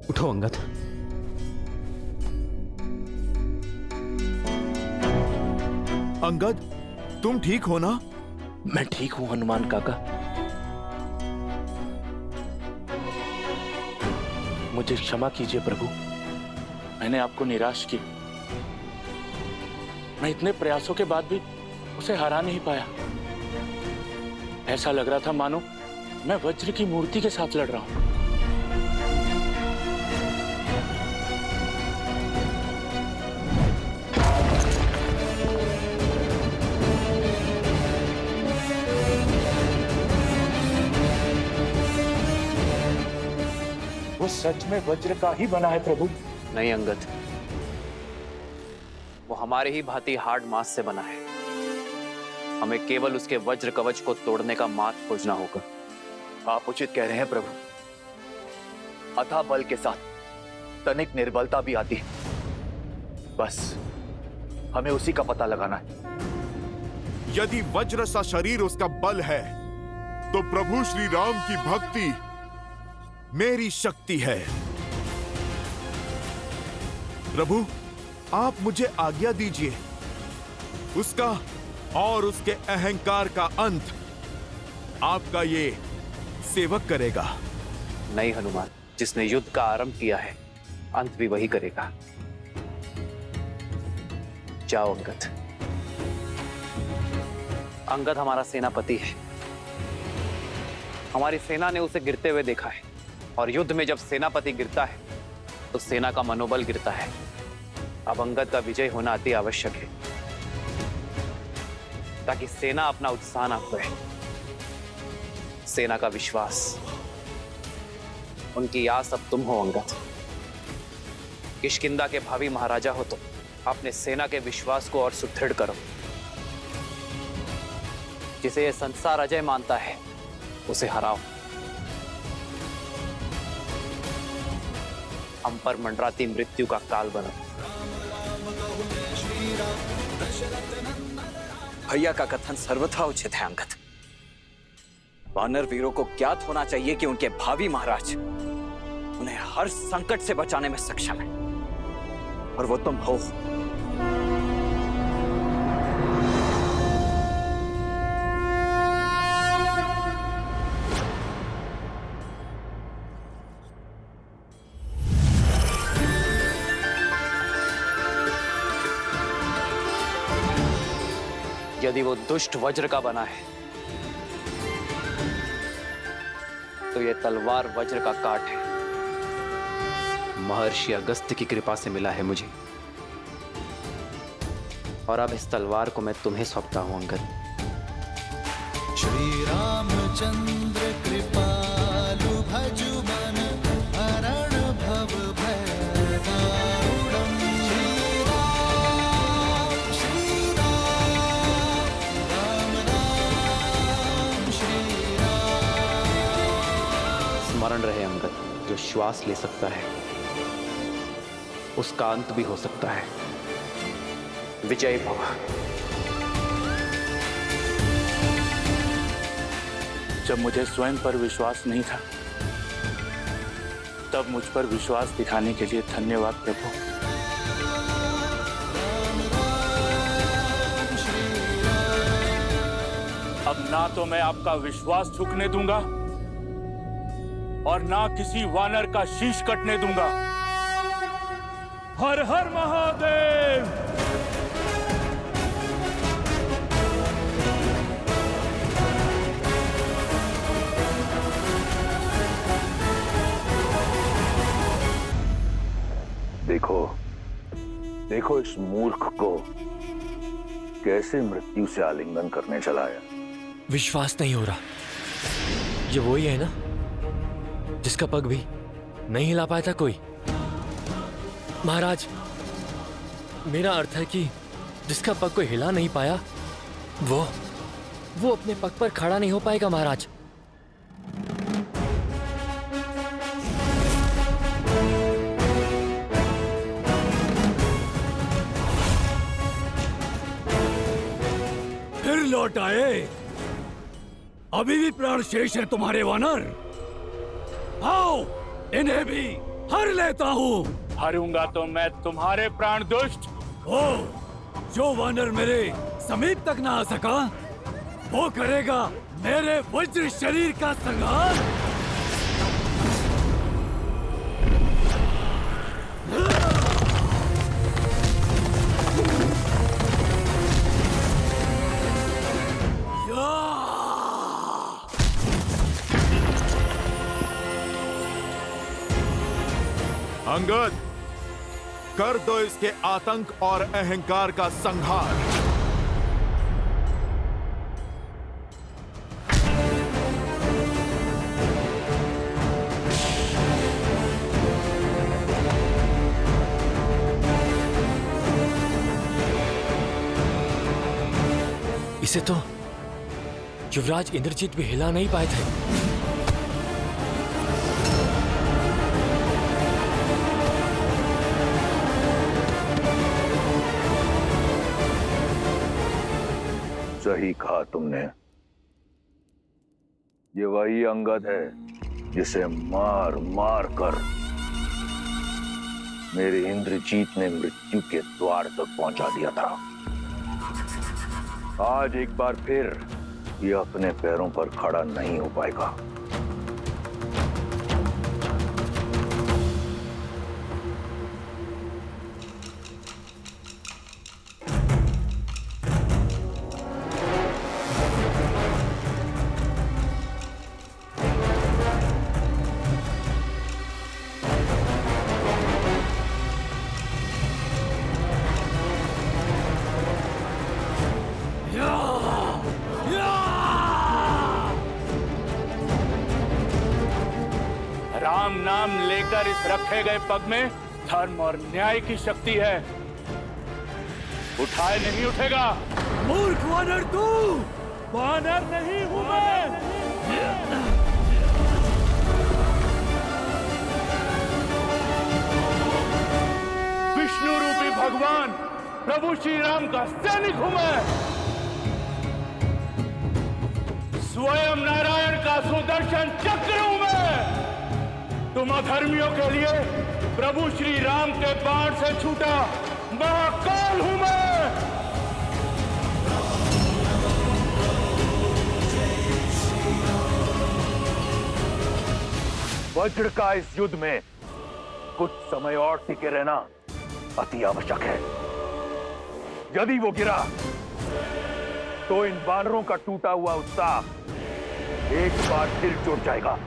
उठो अंगद। अंगद, तुम ठीक हो ना? मैं ठीक हूं हनुमान काका। मुझे क्षमा कीजिए प्रभु, मैंने आपको निराश की। मैं इतने प्रयासों के बाद भी उसे हरा नहीं पाया। ऐसा लग रहा था मानो मैं वज्र की मूर्ति के साथ लड़ रहा हूं। वो सच में वज्र का ही बना है प्रभु? नहीं अंगद, वो हमारे ही भांति हार्ड मास से बना है। हमें केवल उसके वज्र कवच को तोड़ने का मार्ग खोजना होगा। आप उचित कह रहे हैं प्रभु। अथाह बल के साथ तनिक निर्बलता भी आती है। बस हमें उसी का पता लगाना है। यदि वज्र सा शरीर उसका बल है, तो प्रभु श्री राम की भक्ति मेरी शक्ति है। प्रभु, आप मुझे आज्ञा दीजिए। उसका और उसके अहंकार का अंत आपका ये सेवक करेगा। नहीं हनुमान, जिसने युद्ध का आरंभ किया है, अंत भी वही करेगा। जाओ अंगद। अंगद हमारा सेनापति है। हमारी सेना ने उसे गिरते हुए देखा है, और युद्ध में जब सेनापति गिरता है तो सेना का मनोबल गिरता है। अब अंगद का विजय होना अति आवश्यक है, ताकि सेना अपना उत्साह ना खोए। सेना का विश्वास, उनकी आस अब तुम हो अंगद। किष्किंधा के भावी महाराजा हो तो अपने सेना के विश्वास को और सुदृढ़ करो। जिसे यह संसार अजय मानता है, उसे हराओ। हम पर मंडराती मृत्यु का काल बनो। भैया का कथन सर्वथा उचित है अंगद। वानर वीरों को ज्ञात होना चाहिए कि उनके भावी महाराज उन्हें हर संकट से बचाने में सक्षम है, और वो तुम हो। यदि वो दुष्ट वज्र का बना है, तो ये तलवार वज्र का काट है। महर्षि अगस्त्य की कृपा से मिला है मुझे, और अब इस तलवार को मैं तुम्हें सौंपता हूं अंगद। श्री रामचंद्र कृपालु भजु मन हरण भव भय दारुणम्। श्री राम राम राम श्री राम। स्मरण रहे अंगद, जो श्वास ले सकता है उसका अंत भी हो सकता है। विजय भव। जब मुझे स्वयं पर विश्वास नहीं था, तब मुझ पर विश्वास दिखाने के लिए धन्यवाद प्रभु। अब ना तो मैं आपका विश्वास झुकने दूंगा, और ना किसी वानर का शीश कटने दूंगा। हर हर महादेव। देखो देखो इस मूर्ख को कैसे मृत्यु से आलिंगन करने चलाया। विश्वास नहीं हो रहा। ये वही है ना जिसका पग भी नहीं हिला पाया था कोई? महाराज, मेरा अर्थ है कि जिसका पग कोई हिला नहीं पाया, वो अपने पग पर खड़ा नहीं हो पाएगा महाराज। फिर लौट आए? अभी भी प्राण शेष है तुम्हारे वानर? आओ, इन्हें भी हर लेता हूँ। हारूंगा तो मैं तुम्हारे प्राण दुष्ट। ओ, जो वानर मेरे समीप तक ना आ सका, वो करेगा मेरे वज्र शरीर का संहार। अंगद, कर दो इसके आतंक और अहंकार का संहार। इसे तो युवराज इंद्रजीत भी हिला नहीं पाए थे। सही कहा तुमने। ये वही अंगद है जिसे मार मार कर मेरे इंद्रजीत ने मृत्यु के द्वार तक पहुंचा दिया था। आज एक बार फिर ये अपने पैरों पर खड़ा नहीं हो पाएगा। राम नाम लेकर इस रखे गए पग में धर्म और न्याय की शक्ति है। उठाए नहीं उठेगा। मूर्ख वानर तू! वानर नहीं हूं मैं। विष्णु रूपी भगवान प्रभु श्री राम का सैनिक हूं मैं। स्वयं नारायण का सुदर्शन चक्र हूं मैं। तुम अधर्मियों के लिए प्रभु श्री राम के बाण से छूटा महाकाल हूं मैं। वज्र का इस युद्ध में कुछ समय और टिके रहना अति आवश्यक है। यदि वो गिरा तो इन वानरों का टूटा हुआ उत्साह एक बार फिर जुट जाएगा।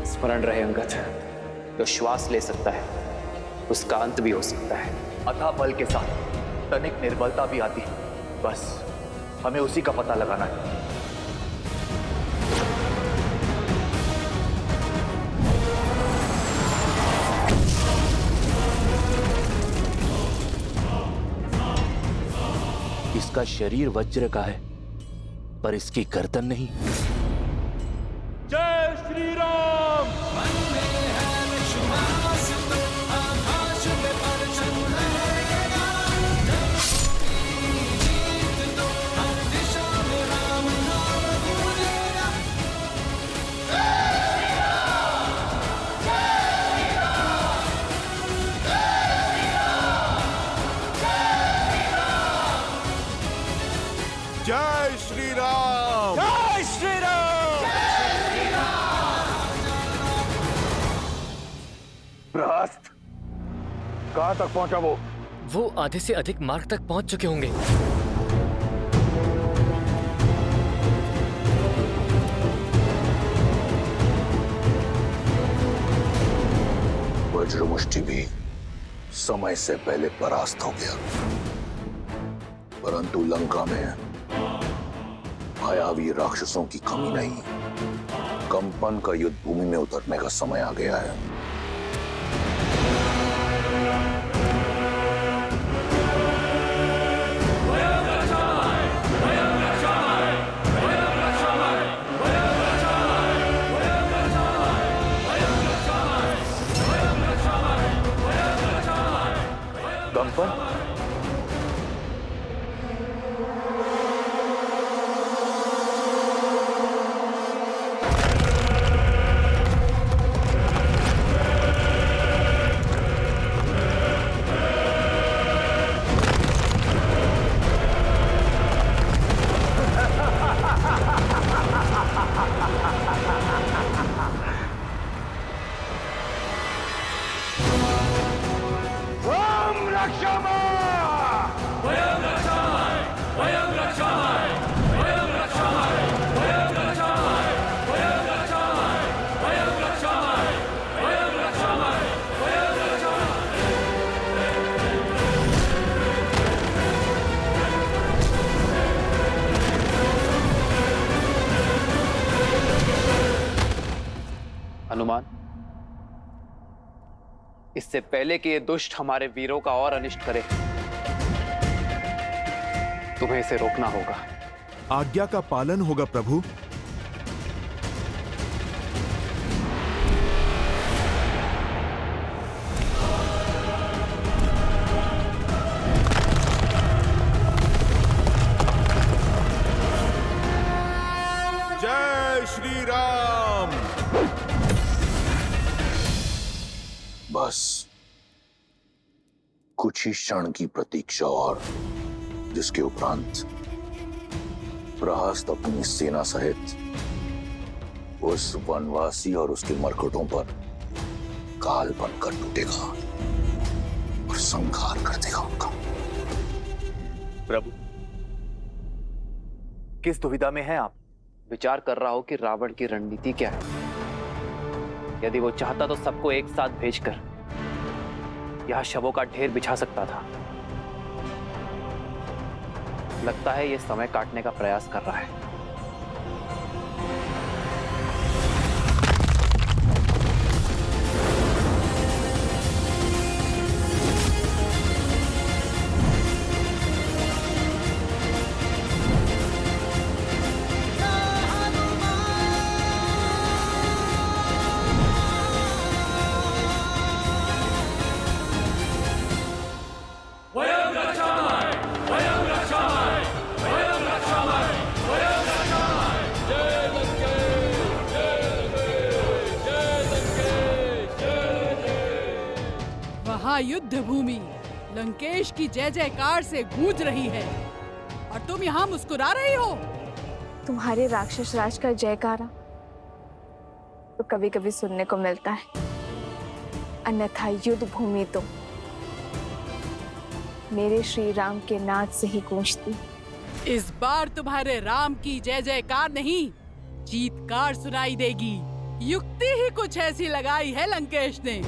स्मरण रहे अंगद, जो श्वास ले सकता है उसका अंत भी हो सकता है। अथाह बल के साथ तनिक निर्बलता भी आती है। बस हमें उसी का पता लगाना है। इसका शरीर वज्र का है, पर इसकी गर्दन नहीं। जय श्री राम। जय श्री राम। जय श्री राम! प्रहस्त, कहां तक पहुंचा वो? वो आधे से अधिक मार्ग तक पहुंच चुके होंगे। वज्रमुष्टि भी समय से पहले परास्त हो गया, परंतु लंका में मायावी राक्षसों की कमी नहीं। कंपन का युद्ध भूमि में उतरने का समय आ गया है। कंपन? हनुमान, इससे पहले कि ये दुष्ट हमारे वीरों का और अनिष्ट करे, तुम्हें इसे रोकना होगा। आज्ञा का पालन होगा प्रभु। जय श्री राम। बस कुछ ही क्षण की प्रतीक्षा और, जिसके उपरांत प्रहस्त अपनी सेना सहित उस वनवासी और उसके मरकटों पर काल बनकर टूटेगा और संहार कर देगा उनका। प्रभु, किस दुविधा में हैं आप? विचार कर रहा हूं कि रावण की रणनीति क्या है। यदि वो चाहता तो सबको एक साथ भेजकर यहां शवों का ढेर बिछा सकता था। लगता है ये समय काटने का प्रयास कर रहा है। युद्ध भूमि लंकेश की जय जयकार से गूंज रही है और तुम यहाँ मुस्कुरा रही हो। तुम्हारे राक्षस राज का जयकारा तो कभी कभी सुनने को मिलता है, अन्यथा युद्ध भूमि तो मेरे श्री राम के नाद से ही गूंजती। इस बार तुम्हारे राम की जय जयकार नहीं, चीत्कार सुनाई देगी। युक्ति ही कुछ ऐसी लगाई है लंकेश ने।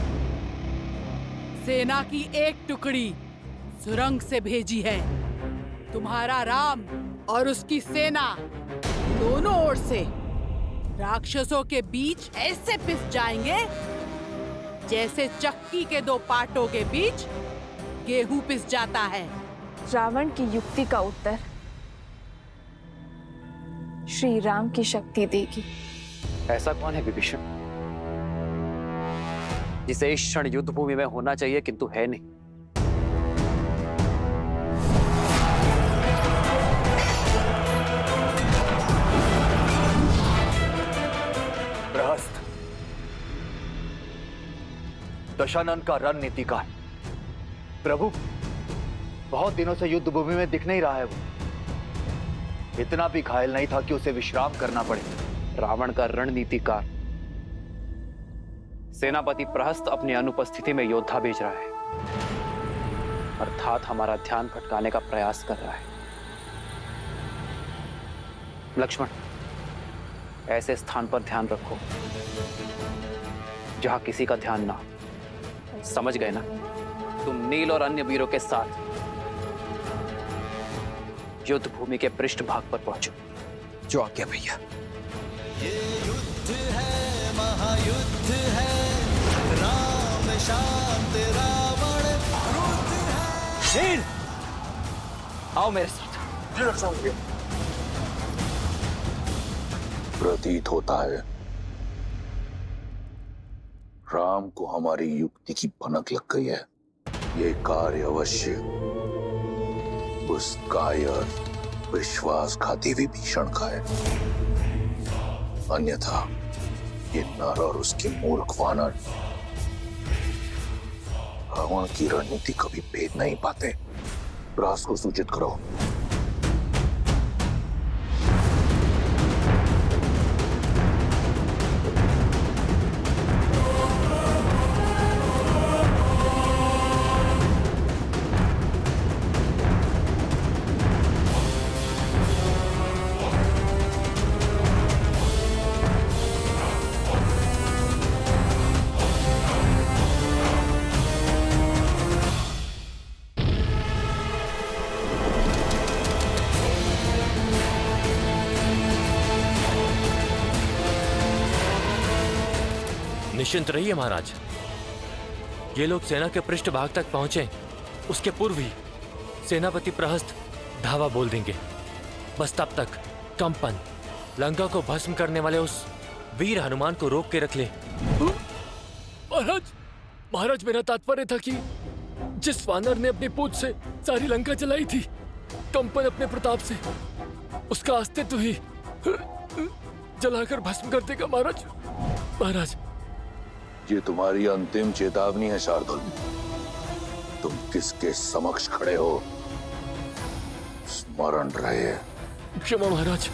सेना की एक टुकड़ी सुरंग से भेजी है। तुम्हारा राम और उसकी सेना दोनों ओर से राक्षसों के बीच ऐसे पिस जाएंगे जैसे चक्की के दो पाटों के बीच गेहूं पिस जाता है। रावण की युक्ति का उत्तर श्री राम की शक्ति देगी। ऐसा कौन है विभीषण जिसे इस क्षण युद्ध भूमि में होना चाहिए किंतु है नहीं? प्रहस्त दशानन का रणनीतिकार। प्रभु, बहुत दिनों से युद्ध भूमि में दिख नहीं रहा है। वो इतना भी घायल नहीं था कि उसे विश्राम करना पड़े। रावण का रणनीतिकार सेनापति प्रहस्त अपनी अनुपस्थिति में योद्धा भेज रहा है, अर्थात हमारा ध्यान भटकाने का प्रयास कर रहा है। लक्ष्मण, ऐसे स्थान पर ध्यान रखो जहां किसी का ध्यान ना हो। समझ गए ना? तुम नील और अन्य वीरों के साथ युद्ध भूमि के पृष्ठभाग पर पहुंचो। जो आज्ञा भैया। ये युद्ध है, महायुद्ध है, राम शांत रावण क्रुद्ध है। शेर, आओ मेरे साथ। प्रतीत होता है राम को हमारी युक्ति की भनक लग गई है। ये कार्य अवश्य उस कायर विश्वासघाती विभीषण का है, अन्यथा ये नर और उसके मूर्ख वानर रावण की रणनीति कभी भेद नहीं पाते। रास को सूचित करो। निश्चिंत रहिए महाराज, ये लोग सेना के पृष्ठभाग तक पहुंचे उसके पूर्व ही सेनापति प्रहस्त धावा बोल देंगे। बस तब तक कंपन लंका को भस्म करने वाले उस वीर हनुमान को रोक के रख ले। महाराज मेरा तात्पर्य था कि जिस वानर ने अपनी पूंछ से सारी लंका जलाई थी, कंपन अपने प्रताप से उसका अस्तित्व ही जलाकर भस्म कर देगा। महाराज ये तुम्हारी अंतिम चेतावनी है शार्दुल। तुम किसके समक्ष खड़े हो, स्मरण रहे। क्षमा महाराज।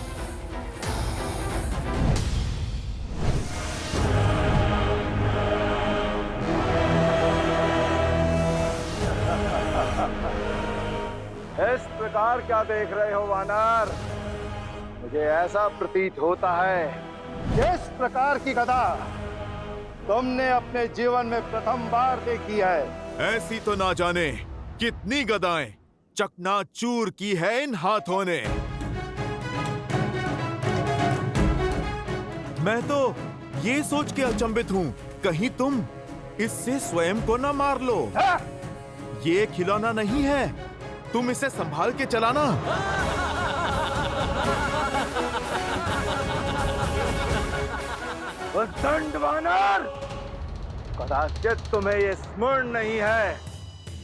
इस प्रकार क्या देख रहे हो वानर? मुझे ऐसा प्रतीत होता है कि इस प्रकार की गदा तुमने अपने जीवन में प्रथम बार देखी है। ऐसी तो ना जाने कितनी गदाएं चकनाचूर की है इन हाथों ने। मैं तो ये सोच के अचंभित हूँ, कहीं तुम इससे स्वयं को ना मार लो। ये खिलौना नहीं है, तुम इसे संभाल के चलाना। दंड वानर, कदाचित तुम्हें ये स्मरण नहीं है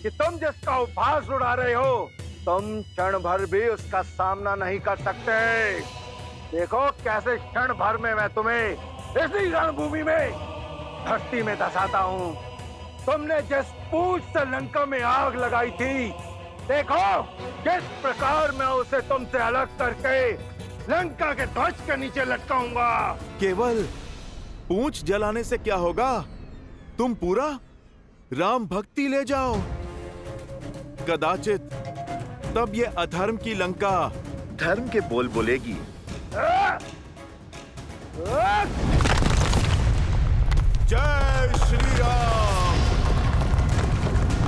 कि तुम जिसका उपहास उड़ा रहे हो, तुम क्षण भर भी उसका सामना नहीं कर सकते। देखो कैसे क्षण भर में मैं तुम्हें इसी रणभूमि में धरती में धसाता हूँ। तुमने जिस पूंछ से लंका में आग लगाई थी, देखो किस प्रकार मैं उसे तुमसे अलग करके लंका के ध्वज के नीचे लटकाऊंगा। केवल पूंछ जलाने से क्या होगा, तुम पूरा राम भक्ति ले जाओ। कदाचित तब ये अधर्म की लंका धर्म के बोल बोलेगी। जय श्री राम।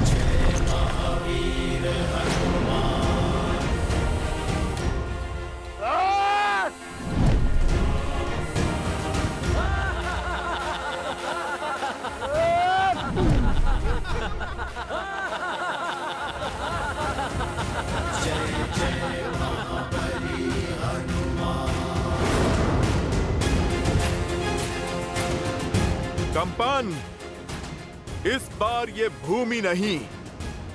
जय महावीर हनुमान। कंपन, इस बार ये भूमि नहीं,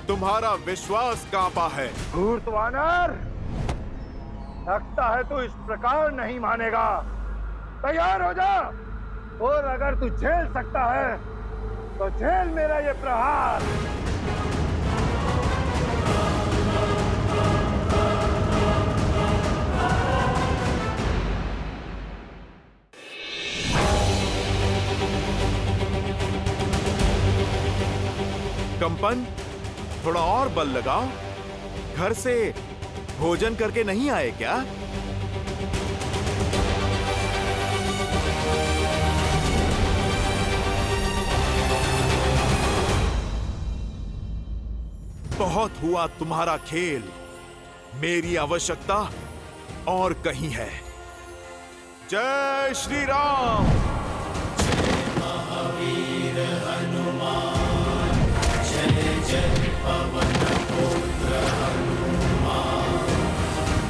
तुम्हारा विश्वास कांपा है। धूर्त वानर, लगता है तू इस प्रकार नहीं मानेगा। तैयार हो जा, और अगर तू झेल सकता है तो झेल मेरा ये प्रहार। कंपन, थोड़ा और बल लगाओ। घर से भोजन करके नहीं आए क्या? बहुत हुआ तुम्हारा खेल, मेरी आवश्यकता और कहीं है। जय श्री राम। जय महावीर हनुमान। जय जय पवन पुत्र हनुमान।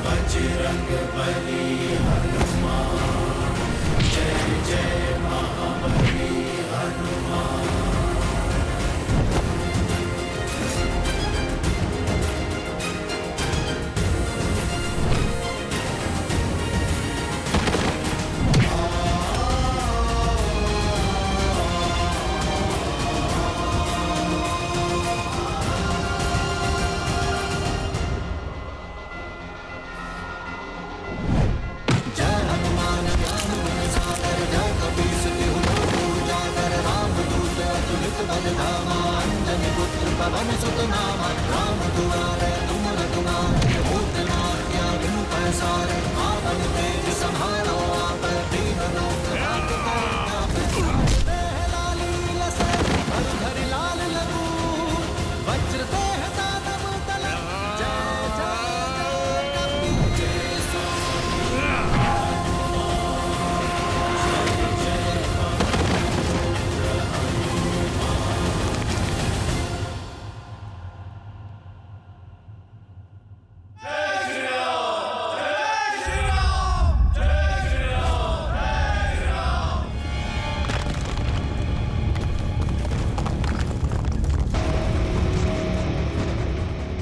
बजरंग बली हनुमान। जय जय महाबली हनुमान।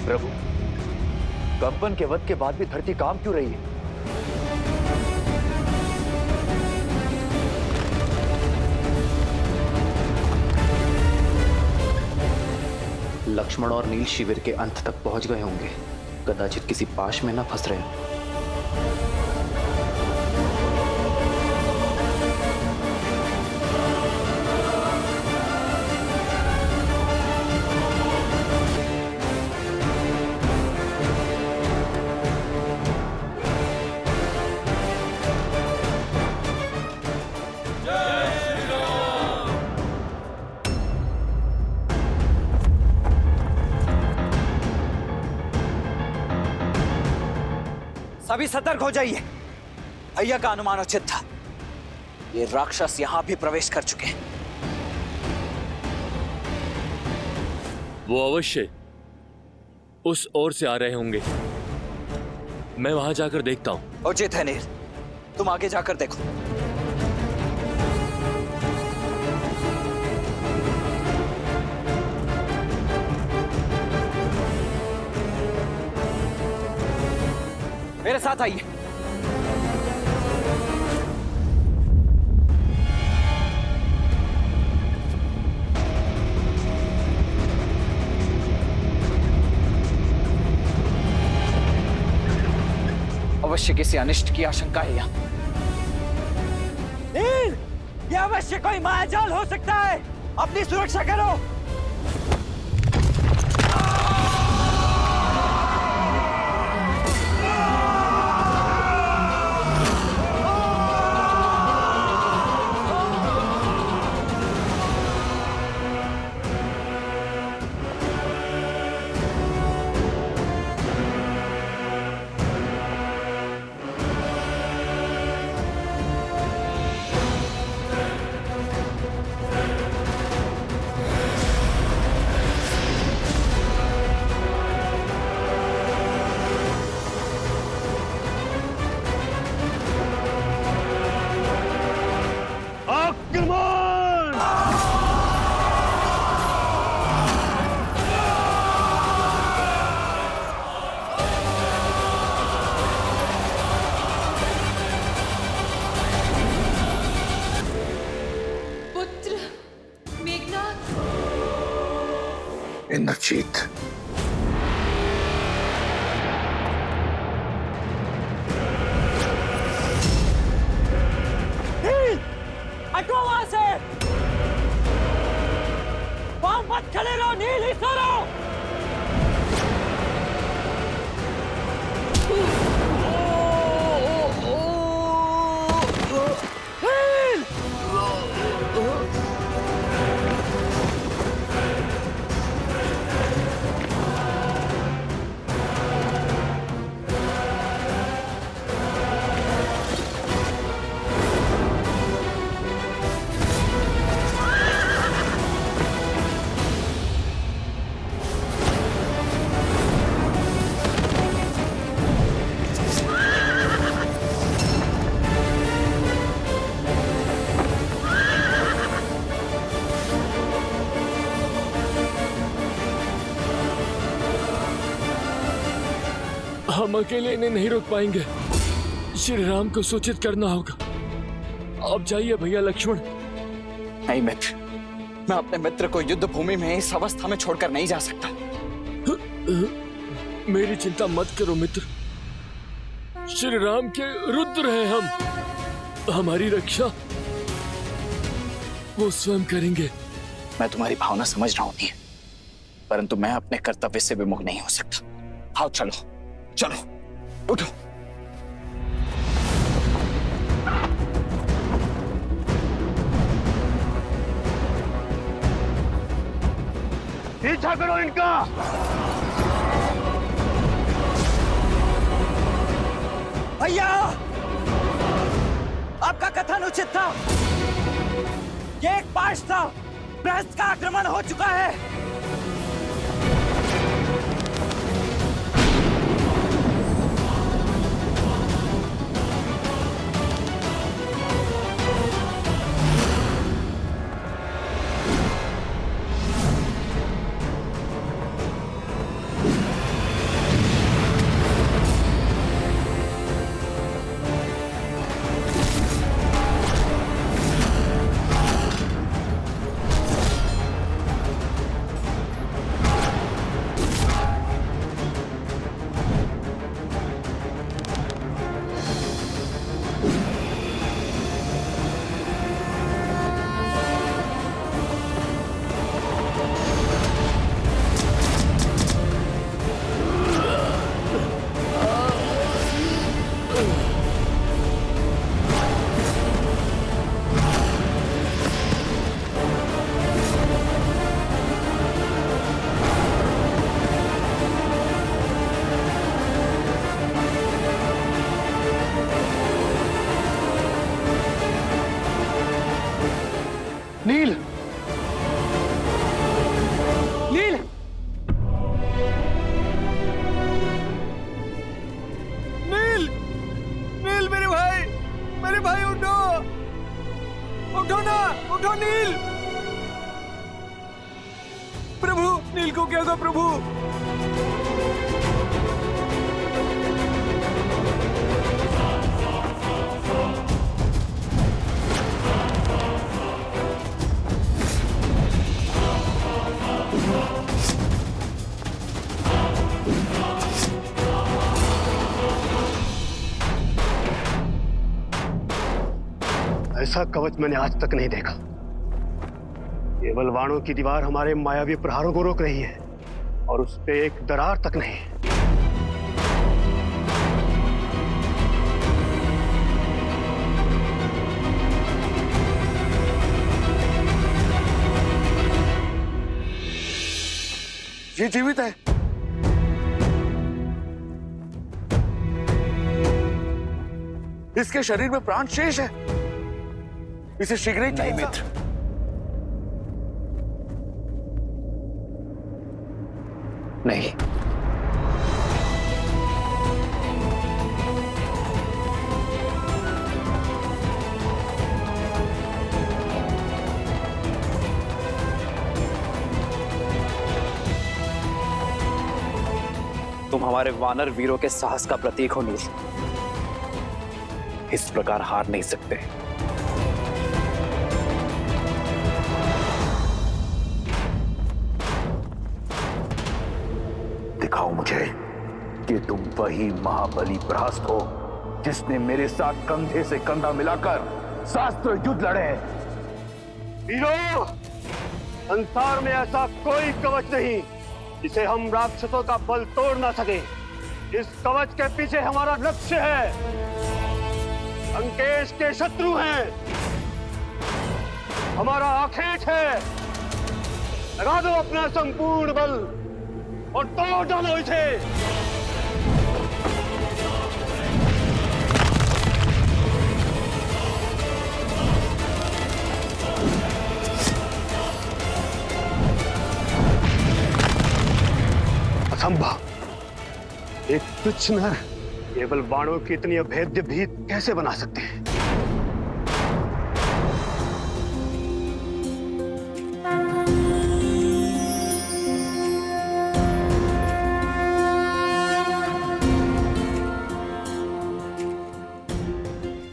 प्रभु, कंपन के वध के बाद भी धरती काम क्यों रही है? लक्ष्मण और नील शिविर के अंत तक पहुंच गए होंगे, कदाचित किसी पाश में न फंस रहे हों। सभी सतर्क हो जाइए। भैया का अनुमान उचित था। ये राक्षस यहां भी प्रवेश कर चुके हैं। वो अवश्य उस ओर से आ रहे होंगे। मैं वहां जाकर देखता हूं। उचित है नील, तुम आगे जाकर देखो। मेरे साथ आइए। अवश्य किसी अनिष्ट की आशंका है यहाँ। नील, ये अवश्य कोई मायाजाल हो सकता है। अपनी सुरक्षा करो। इंद्रजीत, हटो वहां से। वहां मत खड़े रहो। नील, ही सो रहो। हम अकेले इन्हें नहीं रोक पाएंगे। श्री राम को सूचित करना होगा। आप जाइए भैया लक्ष्मण। नहीं मित्र, मैं अपने मित्र को युद्ध भूमि में इस अवस्था में छोड़कर नहीं जा सकता। मेरी चिंता मत करो मित्र। श्री राम के रुद्र हैं हम। हमारी रक्षा वो स्वयं करेंगे। मैं तुम्हारी भावना समझ रहा हूं नील, परंतु मैं अपने कर्तव्य से विमुख नहीं हो सकता। आओ चलो, चलो उठो। पीछा करो इनका। भैया, आपका कथन उचित था। ये एक पाश था, बृहस्पति का आक्रमण हो चुका है। नील, नील, नील, नील मेरे भाई उठो, उठो ना, उठो नील। प्रभु, नील को क्या हुआ प्रभु? ऐसा कवच मैंने आज तक नहीं देखा। केवल वाणों की दीवार हमारे मायावी प्रहारों को रोक रही है और उस पे एक दरार तक नहीं। ये जीवित है। इसके शरीर में प्राण शेष है। इसे शीघ्र ही नहीं मित्र, नहीं, तुम हमारे वानर वीरों के साहस का प्रतीक हो नील। इस प्रकार हार नहीं सकते। दिखाओ मुझे कि तुम वही महाबली प्रहस्त हो जिसने मेरे साथ कंधे से कंधा मिलाकर शास्त्र युद्ध लड़े। वीरों, संसार में ऐसा कोई कवच नहीं जिसे हम राक्षसों का बल तोड़ ना सके। इस कवच के पीछे हमारा लक्ष्य है। लंकेश के शत्रु हैं, हमारा आखेट है। लगा दो अपना संपूर्ण बल और तोड़ डालो इसे। असंभव, एक तुच्छ नर केवल बाणों की इतनी अभेद्य भीत कैसे बना सकते हैं?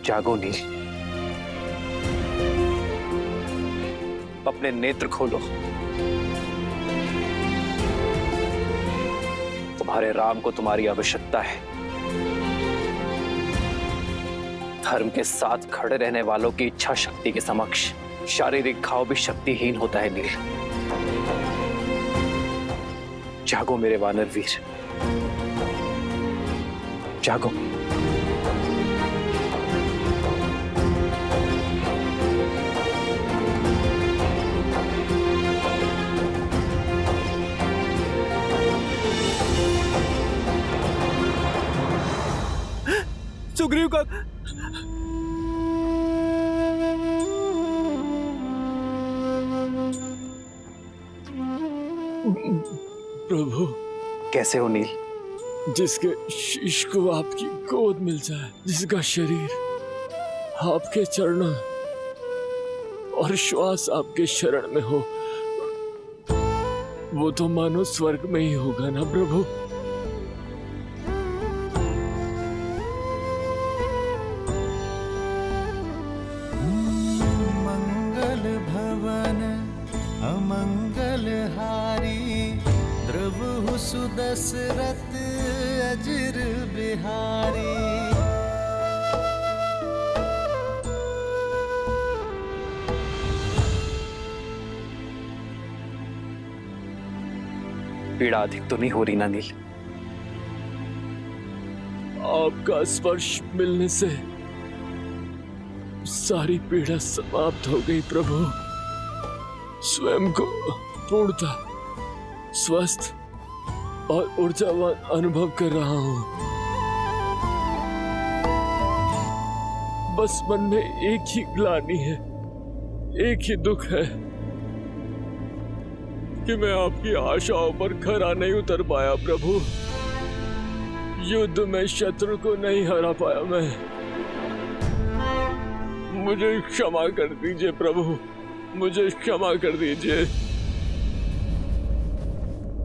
जागो नील, अपने नेत्र खोलो। तुम्हारे राम को तुम्हारी आवश्यकता है। धर्म के साथ खड़े रहने वालों की इच्छा शक्ति के समक्ष शारीरिक घाव भी शक्तिहीन होता है नील। जागो मेरे वानर वीर, जागो। सुग्रीव का प्रभु, कैसे हो नील? जिसके शीश को आपकी गोद मिल जाए, जिसका शरीर आपके चरणों और श्वास आपके शरण में हो, वो तो मानो स्वर्ग में ही होगा ना प्रभु। मंगल भवन अमंगल हारी, द्रवहु सुदशरथ अजिर बिहारी। पीड़ा अधिक तो नहीं हो रही ना नील? आपका स्पर्श मिलने से सारी पीड़ा समाप्त हो गई प्रभु। स्वयं को पूर्णता स्वस्थ और ऊर्जावान अनुभव कर रहा हूं। बस मन में एक ही ग्लानि है, एक ही दुख है कि मैं आपकी आशाओं पर खरा नहीं उतर पाया प्रभु। युद्ध में शत्रु को नहीं हरा पाया मैं। मुझे क्षमा कर दीजिए प्रभु, मुझे क्षमा कर दीजिए।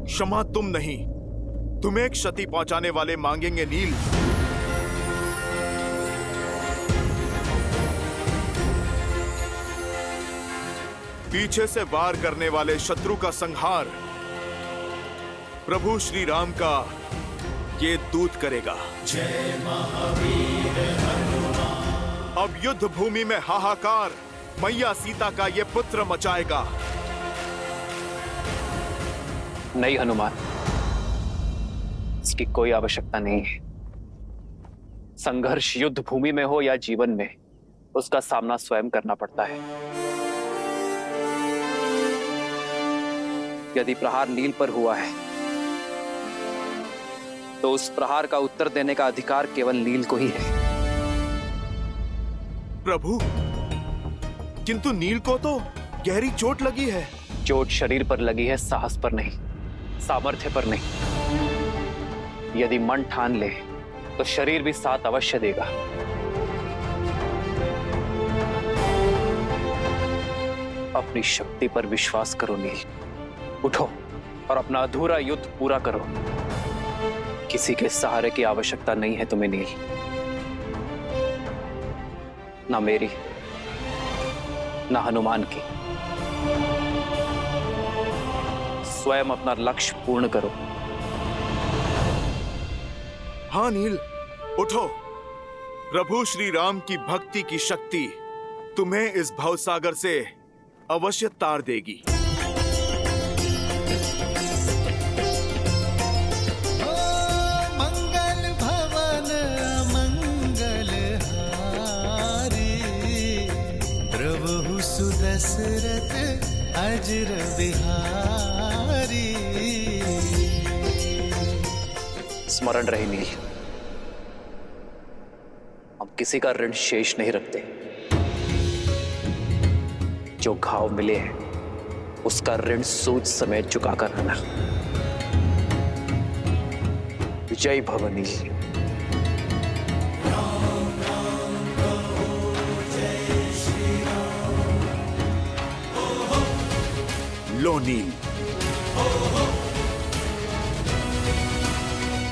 क्षमा तुम नहीं, तुम्हें क्षति पहुंचाने वाले मांगेंगे नील। पीछे से वार करने वाले शत्रु का संहार प्रभु श्री राम का ये दूत करेगा। जय महावीर हनुमान। अब युद्ध भूमि में हाहाकार मैया सीता का ये पुत्र मचाएगा। नहीं हनुमान, इसकी कोई आवश्यकता नहीं है। संघर्ष युद्ध भूमि में हो या जीवन में, उसका सामना स्वयं करना पड़ता है। यदि प्रहार नील पर हुआ है तो उस प्रहार का उत्तर देने का अधिकार केवल नील को ही है। प्रभु, किंतु नील को तो गहरी चोट लगी है। चोट शरीर पर लगी है, साहस पर नहीं, सामर्थ्य पर नहीं। यदि मन ठान ले तो शरीर भी साथ अवश्य देगा। अपनी शक्ति पर विश्वास करो नील। उठो और अपना अधूरा युद्ध पूरा करो। किसी के सहारे की आवश्यकता नहीं है तुम्हें नील, ना मेरी ना हनुमान की। स्वयं अपना लक्ष्य पूर्ण करो। हाँ नील, उठो। प्रभु श्री राम की भक्ति की शक्ति तुम्हें इस भवसागर से अवश्य तार देगी। दशरथ अजिर बिहारी। स्मरण रहे नील, हम किसी का ऋण शेष नहीं रखते। जो घाव मिले हैं उसका ऋण सूद समेत चुकाकर रहना। विजयी भव नील। लो नील।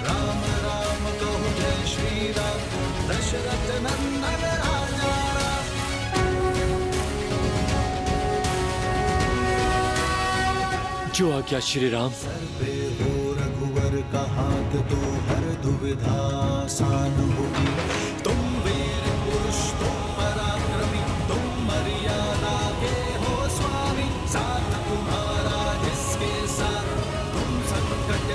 राम राम कहो जय श्री राम, दशरथ नंदन राजा राम। जो आज्ञा श्री राम। सर पे हो रघुवर का हाथ, तो हर दुविधा आसान होगी। तुम वीर पुरुष, तुम पराक्रमी, तुम मर्यादा के हो स्वामी। साथ तुम्हारा जिसके साथ, तुम संकट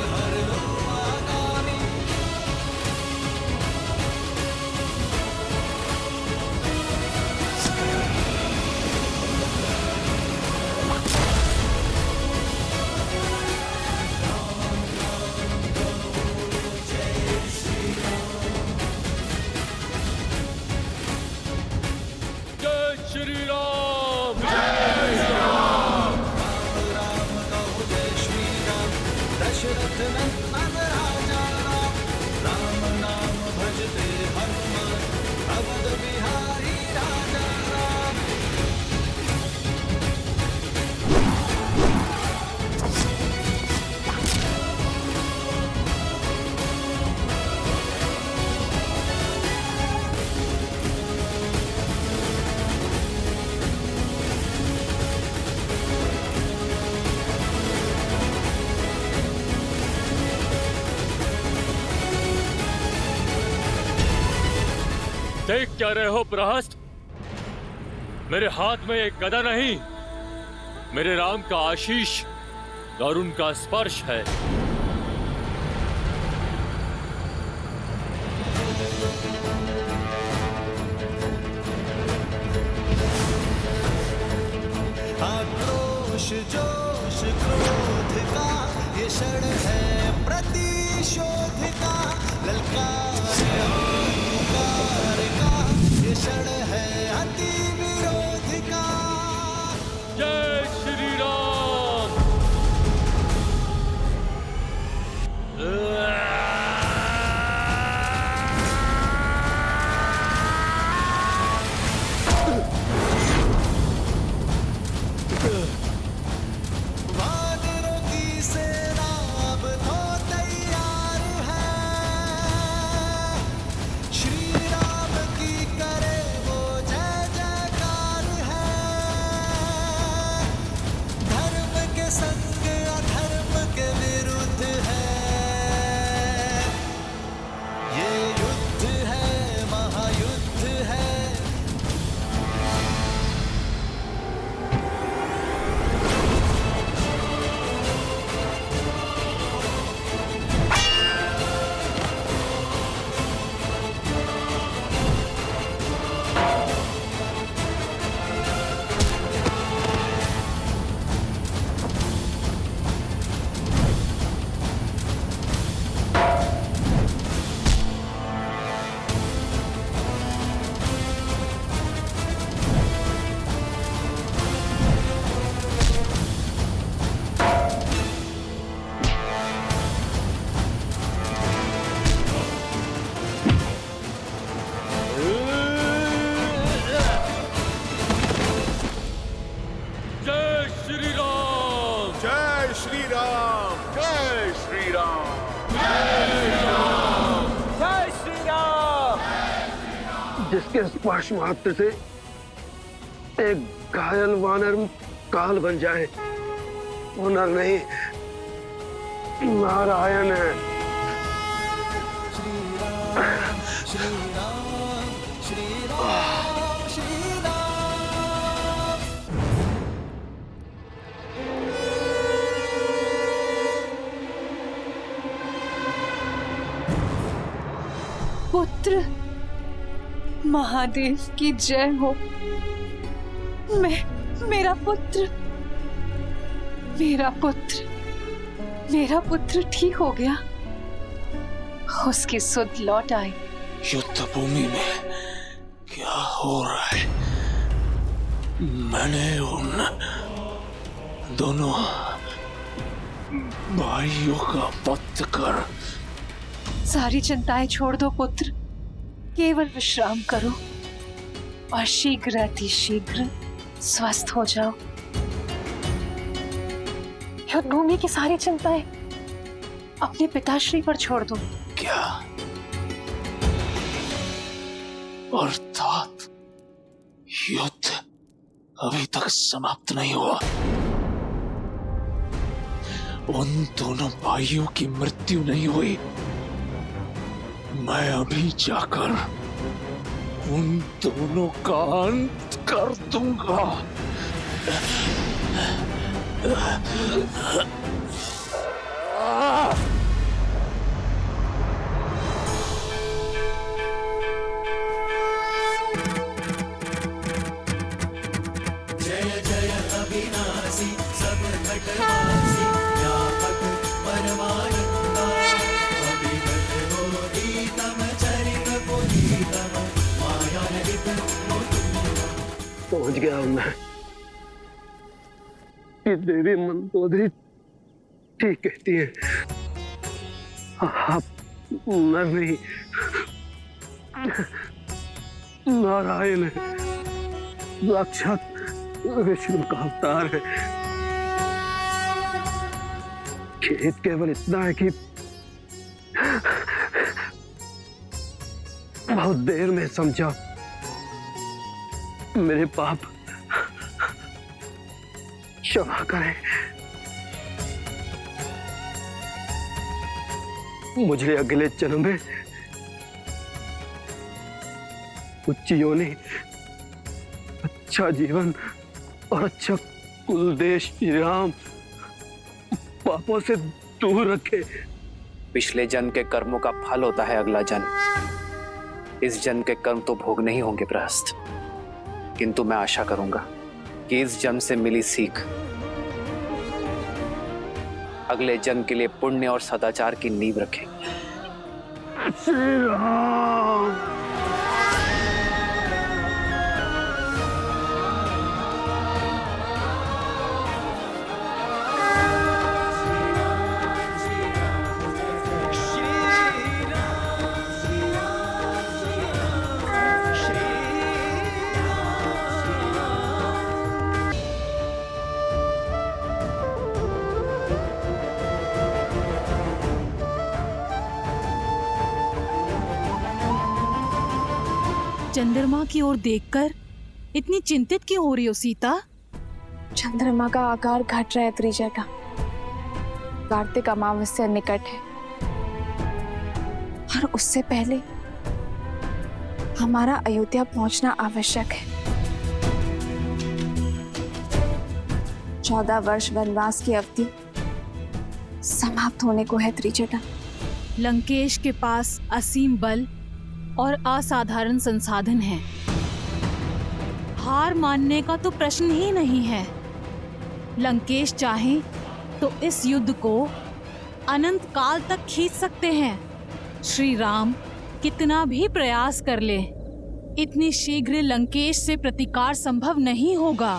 देख क्या रहे हो प्रहस्त? मेरे हाथ में एक गदा नहीं, मेरे राम का आशीष और उनका स्पर्श है। आक्रोश जोश क्रोध का ये क्षण है प्रतिशोध का, ललकार पुकार का ये क्षण है अति विरोध का। जय श्री राम। वानरों की सेना अब तो तैयार है, श्री राम की करे वो जय जयकार है। धर्म के संग अधर्म के विरुद्ध है, ये युद्ध है महायुद्ध है। जय श्री राम। जय श्री राम। जय श्री राम। जय श्री राम। जिसके स्पर्श मात्र से एक घायल वानर काल बन जाए, वो नर नहीं नारायण है। श्री राम श्री राम श्री राम श्री राम। पुत्र, महादेव की जय हो। मेरा पुत्र, मेरा पुत्र ठीक हो गया। उसकी सुध लौट आई। युद्ध भूमि में क्या हो रहा है? मैंने उन दोनों भाइयों का वध कर। सारी चिंताएं छोड़ दो पुत्र, केवल विश्राम करो और शीघ्र अतिशीघ्र स्वस्थ हो जाओ। युद्ध भूमि की सारी चिंताएं अपने पिताश्री पर छोड़ दो। क्या अर्थात युद्ध अभी तक समाप्त नहीं हुआ? उन दोनों भाइयों की मृत्यु नहीं हुई? मैं अभी जाकर उन दोनों का अंत कर दूंगा। जय जय अविनाशी सब घटवासी, व्यापक परमानंदा, अभिगत बोधितम चरित पुनीतम, माया रहित पहुंच गया हूं मैं। ये देवी मंदोदरी ठीक कहती है, आप नर नहीं नारायण है, साक्षात विष्णु का अवतार है। खेद केवल इतना है कि बहुत देर में समझा। मेरे पाप क्षमा करें। मुझे अगले जन्म में उच्च योनि, अच्छा जीवन और अच्छा कुल देश श्री राम पापों से दूर रखे। पिछले जन्म के कर्मों का फल होता है अगला जन्म। इस जन्म के कर्म तो भोगने ही होंगे प्रहस्त, किंतु मैं आशा करूंगा कि इस जन्म से मिली सीख अगले जन्म के लिए पुण्य और सदाचार की नींव रखेगी। श्री राम। चंद्रमा की ओर देखकर इतनी चिंतित क्यों हो रही हो सीता? चंद्रमा का आकार घट रहा है त्रिजटा। कार्तिक अमावस्या निकट है और उससे पहले हमारा अयोध्या पहुंचना आवश्यक है। 14 वर्ष वनवास की अवधि समाप्त होने को है त्रिजटा। लंकेश के पास असीम बल और असाधारण संसाधन हैं। हार मानने का तो प्रश्न ही नहीं है। लंकेश चाहे तो इस युद्ध को अनंत काल तक खींच सकते हैं। श्री राम कितना भी प्रयास कर ले, इतनी शीघ्र लंकेश से प्रतिकार संभव नहीं होगा।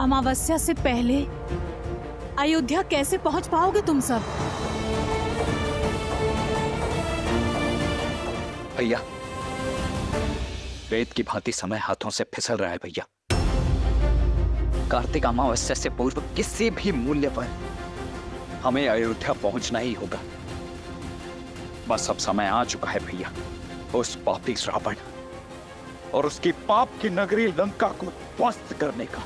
अमावस्या से पहले अयोध्या कैसे पहुंच पाओगे तुम सब? भैया, रेत की भांति समय हाथों से फिसल रहा है भैया। कार्तिक अमावस्या से पूर्व किसी भी मूल्य पर हमें अयोध्या पहुंचना ही होगा। बस अब समय आ चुका है भैया उस पापी रावण और उसकी पाप की नगरी लंका को ध्वस्त करने का।